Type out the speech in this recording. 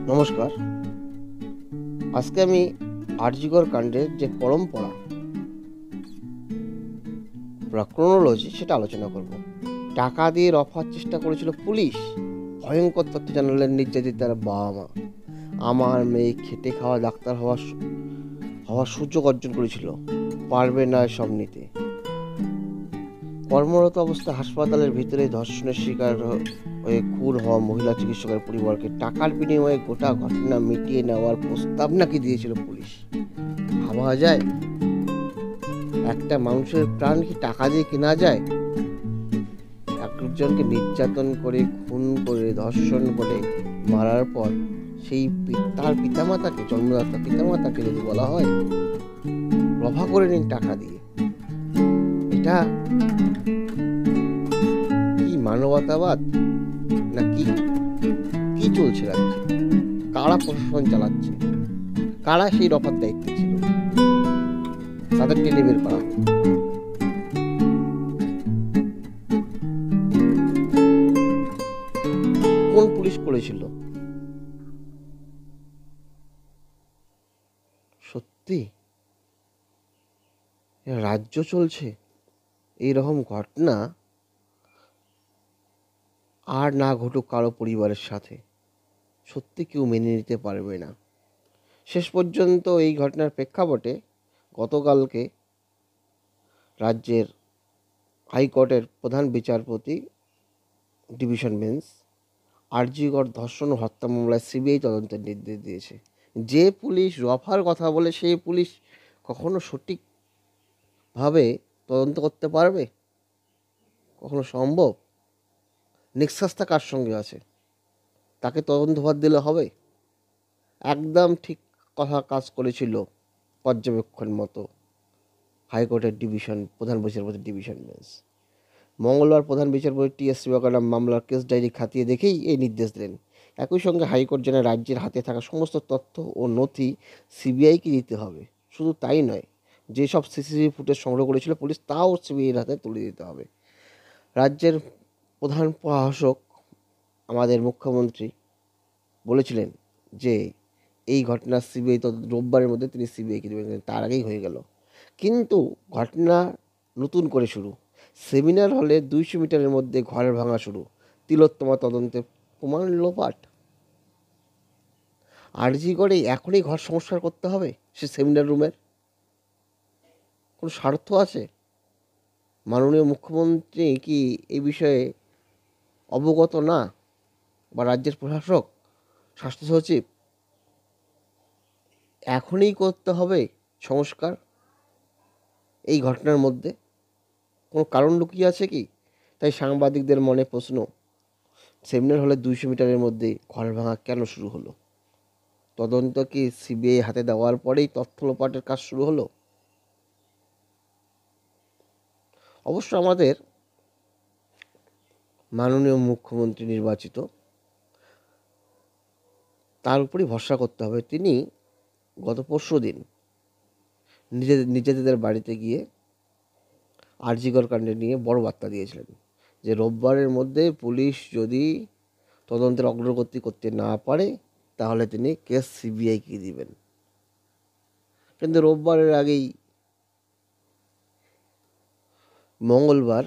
নমস্কার। আজকে আমি আরজিকর কাণ্ডের যে পরম্পরা বা ক্রোনোলজি সেটা আলোচনা করব। টাকা দিয়ে রফার চেষ্টা করেছিল পুলিশ। ভয়ঙ্কর তথ্য জানালেন নির্যাতিতার বাবা মা। আমার মেয়ে খেটে খাওয়া ডাক্তার হওয়ার সুযোগ অর্জন করেছিল, পারবে না সব নিতে। কর্মরত অবস্থায় হাসপাতালের ভিতরে ধর্ষণের শিকার হয়ে খুন হওয়া মহিলা চিকিৎসকের পরিবারকে টাকার বিনিময়ে গোটা ঘটনা মিটিয়ে নেওয়ার প্রস্তাব নাকি দিয়েছিল পুলিশ। ভাবা যায়, একটা মানুষের প্রাণ কি টাকা দিয়ে কেনা যায়? একজনকে নির্যাতন করে, খুন করে, ধর্ষণ করে মারার পর সেই তার পিতামাতাকে, জন্মদাতা পিতামাতাকে যদি বলা হয় রফা করে নিন টাকা দিয়ে, এটা কি মানবতাবাদ না কি চলছে রাজ্যে? কারা প্রশাসন চালাচ্ছে? কারা সেই রফার দায়িত্বে ছিল? তাদের টেনে বের করা হোক। কোন পুলিশ করেছিল? সত্যি রাজ্য চলছে এইরকম ঘটনা আর না ঘটুক কারো পরিবারের সাথে, সত্যি কেউ মেনে নিতে পারবে না। শেষ পর্যন্ত এই ঘটনার প্রেক্ষাপটে গতকালকে রাজ্যের হাইকোর্টের প্রধান বিচারপতি ডিভিশন বেঞ্চ আরজিকর ধর্ষণ ও হত্যা মামলায় সিবিআই তদন্তের নির্দেশ দিয়েছে। যে পুলিশ রফার কথা বলে সেই পুলিশ কখনো সঠিকভাবে তদন্ত করতে পারবে? কখনো সম্ভব? নেক্সাসটা কার সঙ্গে আছে তাকে তদন্তভার দিলে হবে? একদম ঠিক কথা কাজ করেছিল পর্যবেক্ষণ মতো হাইকোর্টের প্রধান বিচারপতি ডিভিশন বেঞ্চ। মঙ্গলবার প্রধান বিচারপতি টি.এস. শিবকানা মামলার কেস ডায়েরি খাতিয়ে দেখেই এই নির্দেশ দিলেন। একই সঙ্গে হাইকোর্ট যেন রাজ্যের হাতে থাকা সমস্ত তথ্য ও নথি সিবিআইকে দিতে হবে। শুধু তাই নয়, যেসব সিসিটিভি ফুটেজ সংগ্রহ করেছিল পুলিশ তাও সিবিআইয়ের হাতে তুলে দিতে হবে। রাজ্যের প্রধান প্রশাসক আমাদের মুখ্যমন্ত্রী বলেছিলেন যে এই ঘটনা সিবিআই রোববারের মধ্যে তিনি সিবিআইকে দেবেন, তার আগেই হয়ে গেল। কিন্তু ঘটনা নতুন করে শুরু। সেমিনার হলে 200 মিটারের মধ্যে ঘরের ভাঙা শুরু। তিলোত্তমা তদন্তে প্রমাণ লোপাট। আরজি করে এখনই ঘর সংস্কার করতে হবে সে সেমিনার রুমের? কোনো স্বার্থ আছে? মাননীয় মুখ্যমন্ত্রী কি এই বিষয়ে অবগত না? বা রাজ্যের প্রশাসক, স্বাস্থ্য সচিব, এখনই করতে হবে সংস্কার? এই ঘটনার মধ্যে কোনো কারণ লুকিয়ে আছে কি? তাই সাংবাদিকদের মনে প্রশ্ন, সেমিনার হলে 200 মিটারের মধ্যে ঘর ভাঙা কেন শুরু হলো? তদন্ত কি সিবিআই হাতে দেওয়ার পরেই তথ্য লোপাটের কাজ শুরু হলো? অবশ্য আমাদের মাননীয় মুখ্যমন্ত্রী নির্বাচিত, তার উপরই ভরসা করতে হবে। তিনি গত পরশুদিন নিজেদের বাড়িতে গিয়ে আরজিকর কাণ্ডে নিয়ে বড় বার্তা দিয়েছিলেন যে রোববারের মধ্যে পুলিশ যদি তদন্তের অগ্রগতি করতে না পারে তাহলে তিনি কেস সিবিআইকে দিবেন। কিন্তু রোববারের আগেই মঙ্গলবার